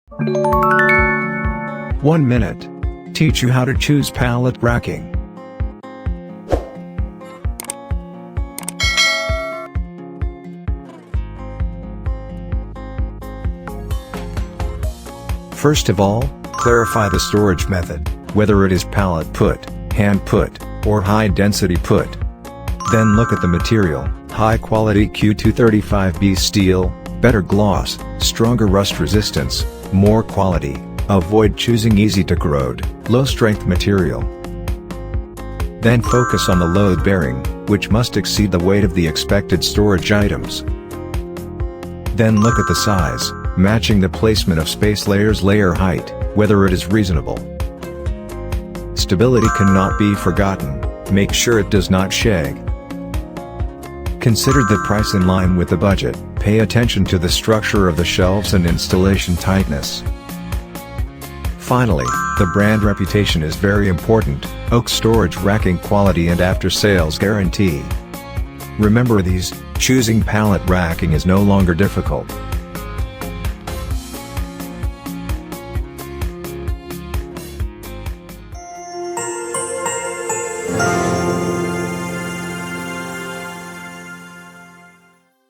1 minute. Teach you how to choose pallet racking. First of all, clarify the storage method, whether it is pallet put, hand put, or high density put. Then look at the material: high quality Q235B steel, better gloss, stronger rust resistance, more quality. Avoid choosing easy to corrode, low strength material. Then focus on the load bearing, which must exceed the weight of the expected storage items. Then look at the size, matching the placement of space layers, layer height, whether it is reasonable. Stability cannot be forgotten, make sure it does not shake. Consider the price in line with the budget, pay attention to the structure of the shelves and installation tightness. Finally, the brand reputation is very important: OKE storage racking quality and after-sales guarantee. Remember these: choosing pallet racking is no longer difficult.